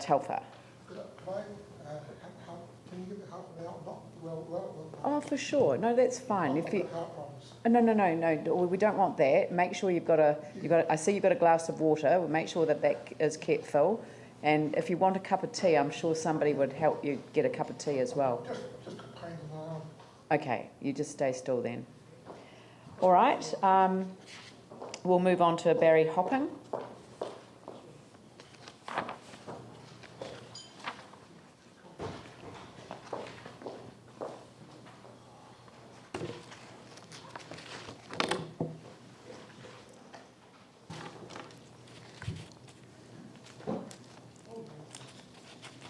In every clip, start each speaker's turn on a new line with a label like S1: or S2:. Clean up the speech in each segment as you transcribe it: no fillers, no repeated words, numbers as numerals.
S1: Telfer.
S2: Can you give it half an hour? Not
S1: Oh, for sure. No, that's fine. If you, no, we don't want that. Make sure you've got a. I see you've got a glass of water. We'll make sure that is kept full. And if you want a cup of tea, I'm sure somebody would help you get a cup of tea as well.
S2: Just complain on my own.
S1: Okay, you just stay still then. All right. We'll move on to Barry Hopping.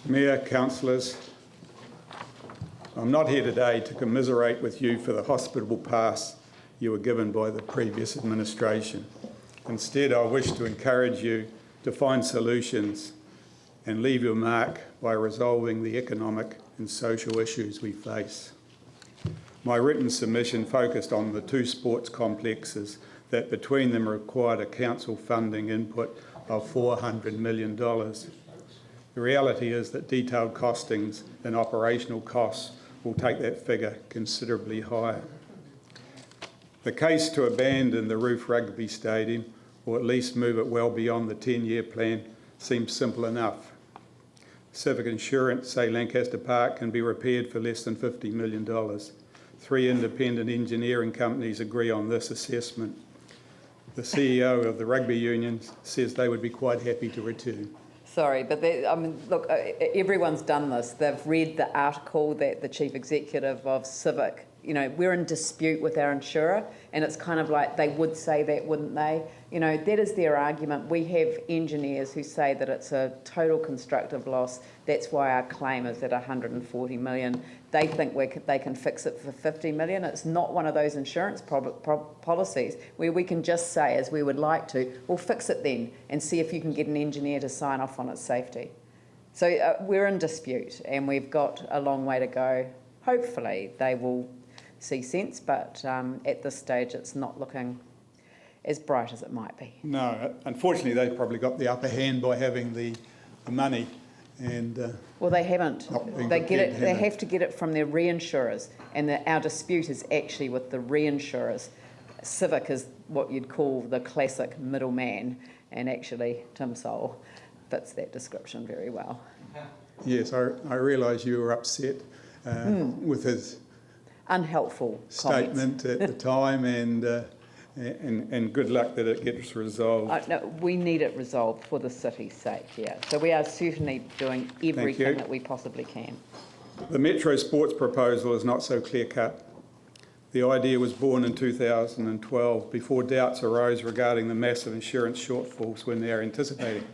S3: Mayor, councillors, I'm not here today to commiserate with you for the hospitable pass you were given by the previous administration. Instead, I wish to encourage you to find solutions and leave your mark by resolving the economic and social issues we face. My written submission focused on the two sports complexes that between them required a council funding input of $400 million. The reality is that detailed costings and operational costs will take that figure considerably higher. The case to abandon the Roof Rugby Stadium, or at least move it well beyond the 10-year plan, seems simple enough. Civic Insurance say Lancaster Park can be repaired for less than $50 million. 3 independent engineering companies agree on this assessment. The CEO of the rugby union says they would be quite happy to return.
S1: Sorry, but look, everyone's done this. They've read the article that the chief executive of Civic, we're in dispute with our insurer, and it's kind of like they would say that, wouldn't they? That is their argument. We have engineers who say that it's a total constructive loss. That's why our claim is at 140 million. They think they can fix it for 50 million. It's not one of those insurance policies where we can just say, as we would like to, we'll fix it then and see if you can get an engineer to sign off on its safety. So we're in dispute, and we've got a long way to go. Hopefully they will see sense, but at this stage it's not looking as bright as it might be.
S3: No, unfortunately they've probably got the upper hand by having the money. And
S1: well, they haven't. They get it. They have to get it from their reinsurers, and our dispute is actually with the reinsurers. Civic is what you'd call the classic middleman, and actually Tim Sole fits that description very well.
S3: Yes, I realise you were upset with his
S1: unhelpful
S3: statement
S1: comments
S3: at the time, and good luck that it gets resolved.
S1: No, we need it resolved for the city's sake, yeah. So we are certainly doing everything that we possibly can.
S3: The Metro Sports proposal is not so clear-cut. The idea was born in 2012 before doubts arose regarding the massive insurance shortfalls we're now anticipating.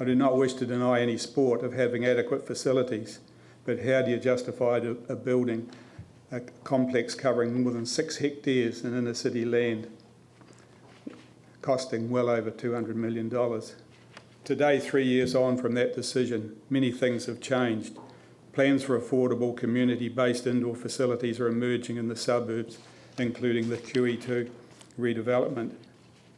S3: I do not wish to deny any sport of having adequate facilities, but how do you justify a building a complex covering more than 6 hectares in inner city land, costing well over $200 million. Today, 3 years on from that decision, many things have changed. Plans for affordable community-based indoor facilities are emerging in the suburbs, including the QE2 redevelopment.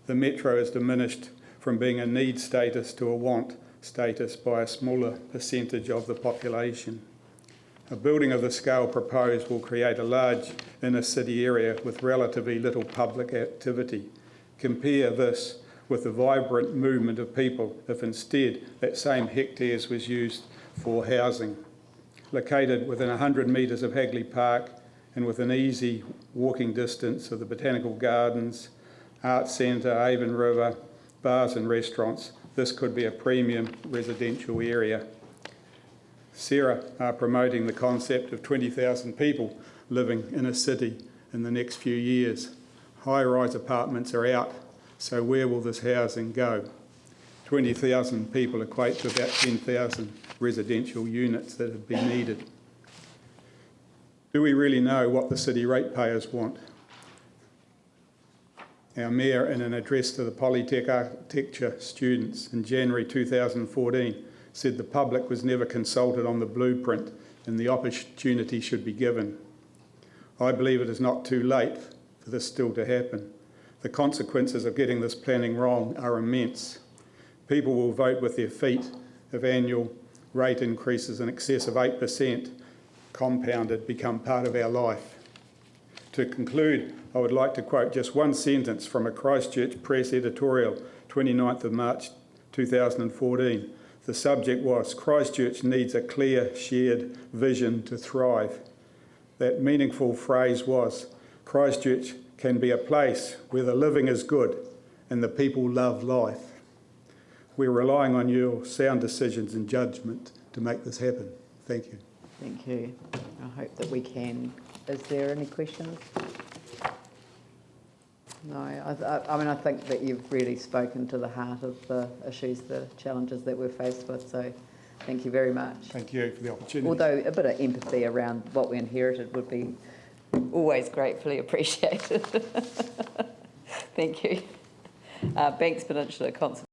S3: The metro has diminished from being a need status to a want status by a smaller percentage of the population. A building of the scale proposed will create a large inner city area with relatively little public activity. Compare this with the vibrant movement of people if instead that same hectares was used for housing. Located within 100 metres of Hagley Park and within easy walking distance of the Botanical Gardens, Arts Centre, Avon River, bars and restaurants, this could be a premium residential area. Sarah are promoting the concept of 20,000 people living in a city in the next few years. High-rise apartments are out, so where will this housing go? 20,000 people equate to about 10,000 residential units that would be needed. Do we really know what the city ratepayers want? Our Mayor, in an address to the Polytech Architecture students in January 2014, said the public was never consulted on the blueprint and the opportunity should be given. I believe it is not too late for this still to happen. The consequences of getting this planning wrong are immense. People will vote with their feet of annual rate increases in excess of 8% compounded become part of our life. To conclude, I would like to quote just one sentence from a Christchurch Press editorial, 29th of March 2014. The subject was, "Christchurch needs a clear, shared vision to thrive." That meaningful phrase was, Christchurch can be a place where the living is good and the people love life. We're relying on your sound decisions and judgment to make this happen. Thank you.
S1: Thank you. I hope that we can. Is there any questions? No, I mean, I think that you've really spoken to the heart of the issues, the challenges that we're faced with, so thank you very much.
S3: Thank you for the opportunity.
S1: Although a bit of empathy around what we inherited would be always gratefully appreciated. Thank you. Banks Peninsula Conservation.